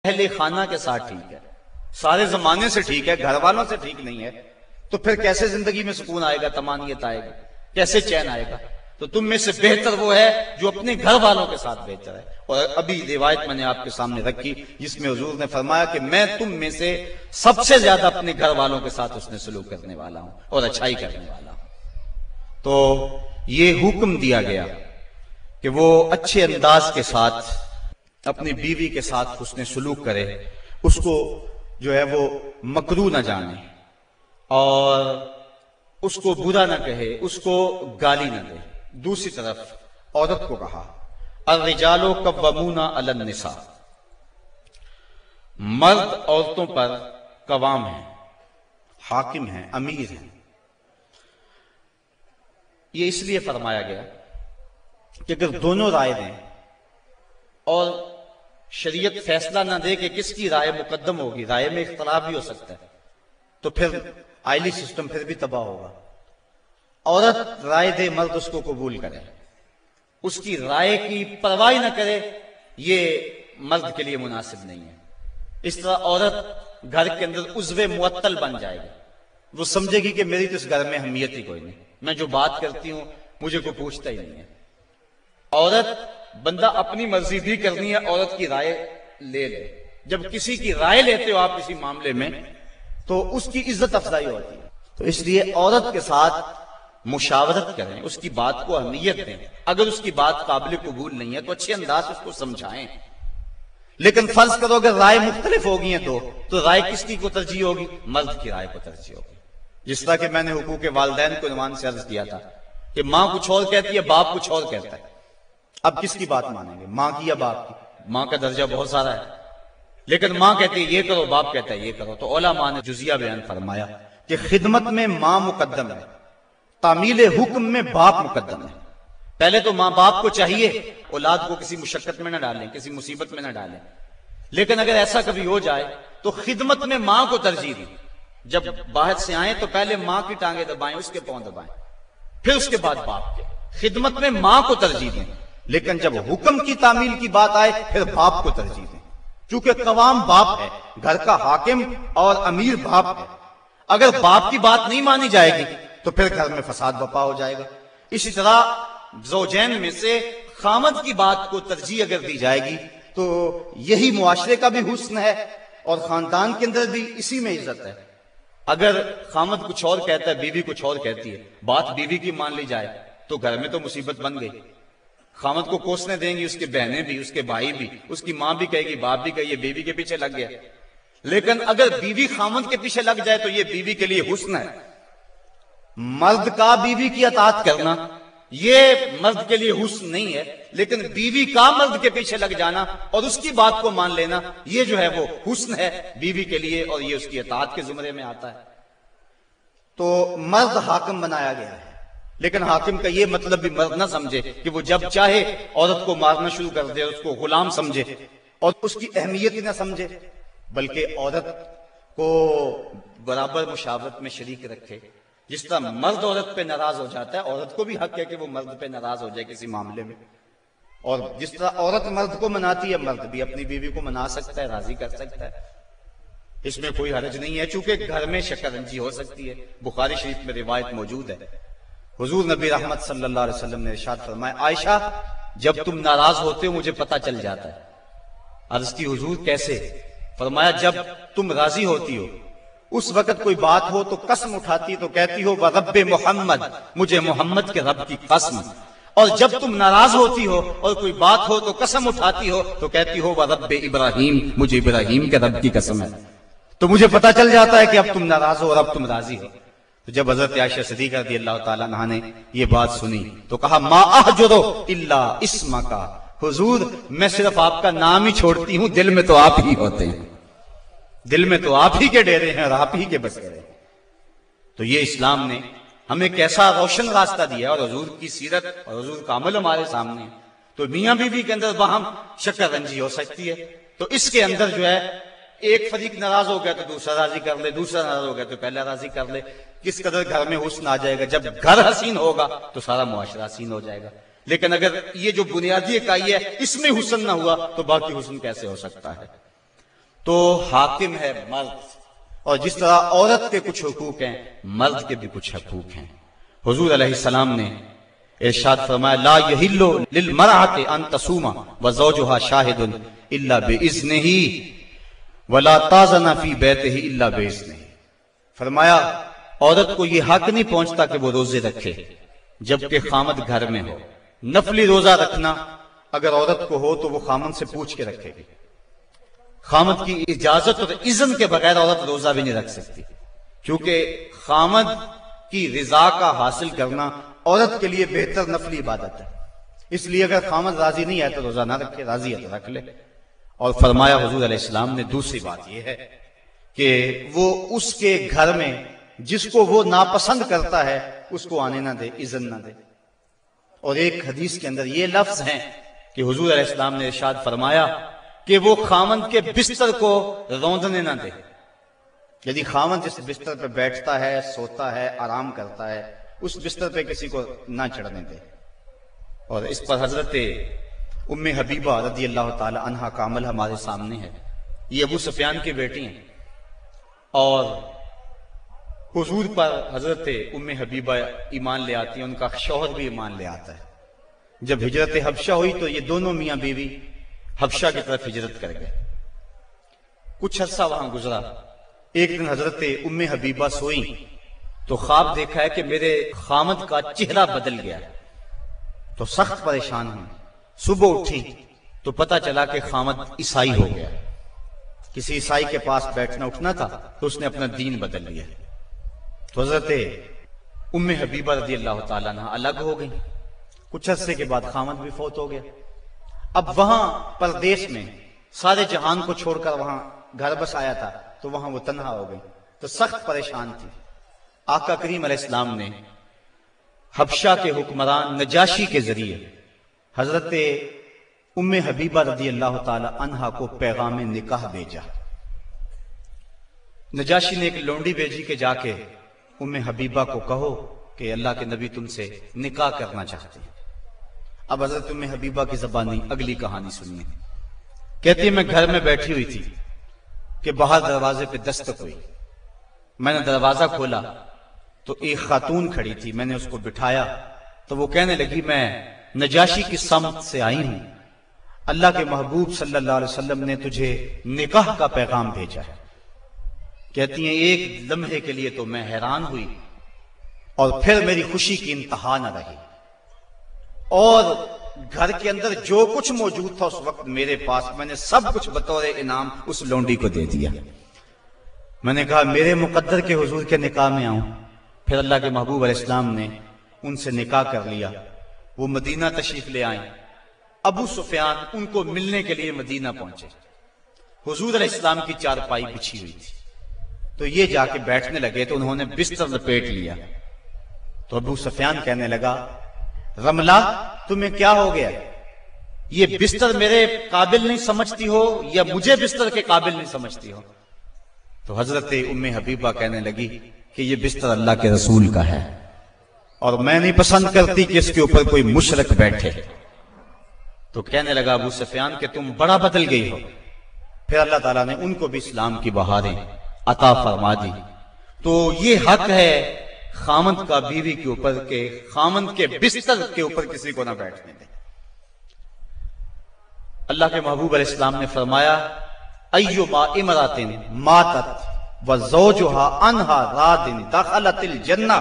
اہل خانہ کے ساتھ ٹھیک ہے، سارے زمانے سے ٹھیک ہے، گھر والوں سے ٹھیک نہیں ہے، تو پھر کیسے زندگی میں سکون آئے گا، طمانینت آئے گا، کیسے چین آئے گا؟ تو تم میں سے بہتر وہ ہے جو اپنے گھر والوں کے ساتھ بہتر ہے۔ اور ابھی روایت میں نے آپ کے سامنے رکھی جس میں حضور نے فرمایا کہ میں تم میں سے سب سے زیادہ اپنے گھر والوں کے ساتھ حسن سلوک کرنے والا ہوں اور اچھائی کرنے والا ہوں۔ تو یہ حکم دیا گیا کہ وہ اچھے انداز کے ساتھ اپنی بیوی کے ساتھ حسن سلوک کرے، اس کو جو ہے وہ مکروہ نہ جانے اور اس کو برا نہ کہے، اس کو گالی نہ دے۔ دوسری طرف عورت کو کہا الرجال قوامون علی النساء، مرد عورتوں پر قوام ہیں، حاکم ہیں، امیر ہیں۔ یہ اس لیے فرمایا گیا کہ اگر دونوں رائے دیں اور شریعت فیصلہ نہ دے کہ کس کی رائے مقدم ہوگی، رائے میں اختلاف بھی ہو سکتا ہے، تو پھر آئلی سسٹم پھر بھی تباہ ہوگا۔ عورت رائے دے، مرد اس کو قبول کرے، اس کی رائے کی پرواہ نہ کرے، یہ مرد کے لیے مناسب نہیں ہے۔ اس طرح عورت گھر کے اندر عضو معطل بن جائے گی، وہ سمجھے گی کہ میری تو اس گھر میں اہمیت ہی کوئی نہیں، میں جو بات کرتی ہوں مجھے کوئی پوچھتا ہی نہیں ہے۔ عورت بندہ اپنی مرضی بھی کرنی ہے، عورت کی رائے لے لے۔ جب کسی کی رائے لیتے ہو آپ کسی معاملے میں تو اس کی عزت افزائی ہوتی ہے، تو اس لیے عورت کے ساتھ مشاورت کریں، اس کی بات کو اہمیت دیں۔ اگر اس کی بات قابل قبول نہیں ہے تو اچھے انداز اس کو سمجھائیں، لیکن فرض کرو اگر رائے مختلف ہوگی ہیں تو رائے کس کی کو ترجیح ہوگی؟ مرد کی رائے کو ترجیح ہوگی۔ جس طرح کہ میں نے حقوق والدین کو عنوان سے عرض کیا تھا کہ ماں کچھ اور کہتی ہے، باپ کچھ اور کہتا ہے، اب کس کی بات مانیں گے، ماں کی یا باپ کی؟ ماں کا درجہ بہت سارا ہے، لیکن ماں کہتی ہے یہ کرو، باپ کہتا ہے یہ کرو۔ تو علماء نے جزیہ بیان فرمایا کہ خدمت میں ماں مقدم ہے، تعمیل حکم میں باپ مقدم ہے۔ پہلے تو ماں باپ کو چاہیے اولاد کو کسی مشقت میں نہ ڈالیں، کسی مصیبت میں نہ ڈالیں، لیکن اگر ایسا کبھی ہو جائے تو خدمت میں ماں کو ترجیح دیں۔ جب باہر سے آئیں تو پہلے ماں کی ٹانگیں دبائیں، اس کے پاؤں دبائیں، پھر اس کے بعد باپ کے۔ خدمت میں ماں کو ترجیح دیں، لیکن جب حکم کی تعمیل کی بات آئے پھر باپ کو ترجیح دیں، چونکہ قوام باپ ہے، گھر کا حاکم اور امیر باپ ہے۔ اگر باپ کی بات نہیں مانی جائے گی تو پھر گھر میں فساد برپا ہو جائے گا۔ اسی طرح زوجین میں سے خامد کی بات کو ترجیح اگر دی جائے گی تو یہی معاشرے کا بھی حسن ہے اور خاندان کے اندر بھی اسی میں عزت ہے۔ اگر خامد کچھ اور کہتا ہے، بیوی کچھ اور کہتی ہے، بات بیوی کی مان لی جائے تو گھر میں تو مصیبت بن گئی۔ خامد کو کوسنے دیں گی اس کی بہنیں بھی، اس کے بھائی بھی، اس کی ماں بھی کہے گی، باپ بھی کہے یہ بیوی کے پیچھے لگ گیا۔ لیکن اگر بیوی خامد کے پیچھے لگ جائے تو یہ بیوی کے لیے حسن ہے۔ مرد کا بیوی کی اطاعت کرنا یہ مرد کے لیے حسن نہیں ہے، لیکن بیوی کا مرد کے پیچھے لگ جانا اور اس کی بات کو مان لینا یہ جو ہے وہ حسن ہے بیوی کے لیے، اور یہ اس کی اطاعت کے زمرے میں آتا ہے۔ تو مرد حاکم بنایا گیا ہے، لیکن حاکم کا یہ مطلب بھی مرد نہ سمجھے کہ وہ جب چاہے عورت کو مارنا شروع کر دے، اس کو غلام سمجھے اور اس کی اہمیت ہی نہ سمجھے، بلکہ عورت کو برابر مشاورت میں شریک رکھے۔ جس طرح مرد عورت پہ ناراض ہو جاتا ہے، عورت کو بھی حق ہے کہ وہ مرد پہ ناراض ہو جائے کسی معاملے میں، اور جس طرح عورت مرد کو مناتی ہے مرد بھی اپنی بیوی کو منا سکتا ہے، راضی کر سکتا ہے، اس میں کوئی حرج نہیں ہے، چونکہ گھر میں شکنجی ہو سکتی ہے۔ بخاری شریف میں روایت موجود ہے، حضور نبی رحمت صلی اللہ علیہ وسلم نے ارشاد فرمایا عائشہ جب تم ناراض ہوتے ہو مجھے پتہ چل جاتا ہے۔ عرض کی حضور کیسے؟ فرمایا جب تم راضی ہوتی ہو اس وقت کوئی بات ہو تو قسم اٹھاتی تو کہتی ہو وَرَبِّ محمد، مجھے محمد کے رب کی قسم، اور جب تم ناراض ہوتی ہو اور کوئی بات ہو تو قسم اٹھاتی ہو تو کہتی ہو وَرَبِّ ابراہیم، مجھے ابراہیم کے رب کی قسم ہے۔ تو مجھے پتہ چل جاتا ہے کہ اب تم ناراض ہو اور اب تم راضی ہو۔ تو جب حضرت عائشہ صدیقہ رضی اللہ تعالیٰ عنہا نے یہ بات سنی تو کہا ما احجرو الا اسمک، حضور میں صرف آپ کا نام ہی چھوڑتی ہوں، دل میں تو آپ ہی ہوتے ہیں، دل میں تو آپ ہی کے ڈیرے ہیں اور آپ ہی کے بسیرے ہیں۔ تو یہ اسلام نے ہمیں کیسا روشن راستہ دیا اور حضور کی سیرت اور حضور کا عمل ہمارے سامنے ہے۔ تو میاں بیوی کے اندر باہم شکر رنجی ہو سکتی ہے، تو اس کے اندر جو ہے ایک فریق ناراض ہو گیا تو دوسرا راضی کر لے، دوسرا ناراض ہو گیا تو پہلا راضی کر لے، کس قدر گھر میں حسن آ جائے گا۔ جب گھر حسین ہوگا تو سارا معاشرہ حسین ہو جائے گا، لیکن اگر یہ جو بنیادی اکائی ہے اس میں حسن نہ ہوا تو باقی حسن کیسے ہو سکتا ہے؟ تو حاکم ہے مرد، اور جس طرح عورت کے کچھ حقوق ہیں مرد کے بھی کچھ حقوق ہیں۔ حضور علیہ السلام نے ارشاد فرمایا لا یحل للمرأة ان تصوم وزوجها شاہد الا باذنہ ولا تاذن فی بیتہ الا باذنہ۔ فرمایا عورت کو یہ حق نہیں پہنچتا کہ وہ روزے رکھے جبکہ خامد گھر میں ہو۔ نفلی روزہ رکھنا اگر عورت کو ہو تو وہ خامد سے پوچھ کے رکھے گی، خامد کی اجازت اور اذن کے بغیر عورت روزہ بھی نہیں رکھ سکتی، کیونکہ خامد کی رضا کا حاصل کرنا عورت کے لیے بہتر نفلی عبادت ہے۔ اس لیے اگر خامد راضی نہیں ہے تو روزہ نہ رکھے، راضی ہے تو رکھ لے۔ اور فرمایا حضور علیہ السلام نے دوسری بات یہ ہے کہ وہ اس کے گھر میں جس کو وہ ناپسند کرتا ہے اس کو آنے نہ دے، اذن نہ دے۔ اور ایک حدیث کے اندر یہ لفظ ہیں کہ حضور علیہ السلام نے ارشاد فرمایا کہ وہ خامند کے بستر کو روندنے نہ دے، یعنی خامند جس بستر پہ بیٹھتا ہے، سوتا ہے، آرام کرتا ہے، اس بستر پہ کسی کو نہ چڑھنے دے۔ اور اس پر حضرت ام حبیبہ رضی اللہ تعالی عنہا کا عمل ہمارے سامنے ہے۔ یہ ابو سفیان کی بیٹی ہیں، اور حضور پر حضرت ام حبیبہ ایمان لے آتی ہیں، ان کا شوہر بھی ایمان لے آتا ہے۔ جب ہجرت حبشہ ہوئی تو یہ دونوں میاں بیوی حبشہ کی طرف ہجرت کر گئے۔ کچھ عرصہ وہاں گزرا۔ ایک دن حضرت ام حبیبہ سوئی تو خواب دیکھا ہے کہ میرے خامد کا چہرہ بدل گیا، تو سخت پریشان ہوئی۔ صبح اٹھی تو پتہ چلا کہ خامد عیسائی ہو گیا، کسی عیسائی کے پاس بیٹھنا اٹھنا تھا تو اس نے اپنا دین بدل لیا۔ تو حضرت ام حبیبہ رضی اللہ تعالیٰ عنہ الگ ہو گئی۔ کچھ عرصے کے بعد خامد بھی فوت ہو گیا۔ اب وہاں پردیس میں سارے جہان کو چھوڑ کر وہاں گھر بس آیا تھا، تو وہاں وہ تنہا ہو گئی، تو سخت پریشان تھی۔ آقا کریم علیہ السلام نے حبشہ کے حکمران نجاشی کے ذریعے حضرت ام حبیبہ رضی اللہ تعالی عنہا کو پیغام نکاح بھیجا۔ نجاشی نے ایک لونڈی بھیجی کہ جا کے ام حبیبہ کو کہو کہ اللہ کے نبی تم سے نکاح کرنا چاہتے ہیں۔ اب حضرت ام حبیبہ کی زبانی اگلی کہانی سنیے۔ کہتی ہے میں گھر میں بیٹھی ہوئی تھی کہ باہر دروازے پہ دستک ہوئی۔ میں نے دروازہ کھولا تو ایک خاتون کھڑی تھی، میں نے اس کو بٹھایا تو وہ کہنے لگی میں نجاشی کی سمت سے آئی ہوں، اللہ کے محبوب صلی اللہ علیہ وسلم نے تجھے نکاح کا پیغام بھیجا ہے۔ کہتی ہیں ایک لمحے کے لیے تو میں حیران ہوئی، اور پھر میری خوشی کی انتہا نہ رہی، اور گھر کے اندر جو کچھ موجود تھا اس وقت میرے پاس، میں نے سب کچھ بطور انعام اس لونڈی کو دے دیا۔ میں نے کہا میرے مقدر کے حضور کے نکاح میں آؤں۔ پھر اللہ کے محبوب علیہ السلام نے ان سے نکاح کر لیا۔ وہ مدینہ تشریف لے آئیں۔ ابو سفیان ان کو ملنے کے لیے مدینہ پہنچے۔ حضور علیہ السلام کی چارپائی بچھی ہوئی تھی، تو یہ جا کے بیٹھنے لگے تو انہوں نے بستر لپیٹ لیا۔ تو ابو سفیان کہنے لگا رملہ تمہیں کیا ہو گیا؟ یہ بستر میرے قابل نہیں سمجھتی ہو یا مجھے بستر کے قابل نہیں سمجھتی ہو؟ تو حضرت ام حبیبہ کہنے لگی کہ یہ بستر اللہ کے رسول کا ہے، اور میں نہیں پسند کرتی کہ اس کے اوپر کوئی مشرک بیٹھے۔ تو کہنے لگا ابو سفیان کہ تم بڑا بدل گئی ہو۔ پھر اللہ تعالیٰ نے ان کو بھی اسلام کی بہاریں عطا فرما دی۔ تو یہ حق ہے خامند کا بیوی کے اوپر کہ خامند کے بستر کے اوپر کسی کو نہ بیٹھنے دے۔ اللہ کے محبوب علیہ السلام نے فرمایا ایما امرأة ماتت وزوجها عنها راض دخلت الجنہ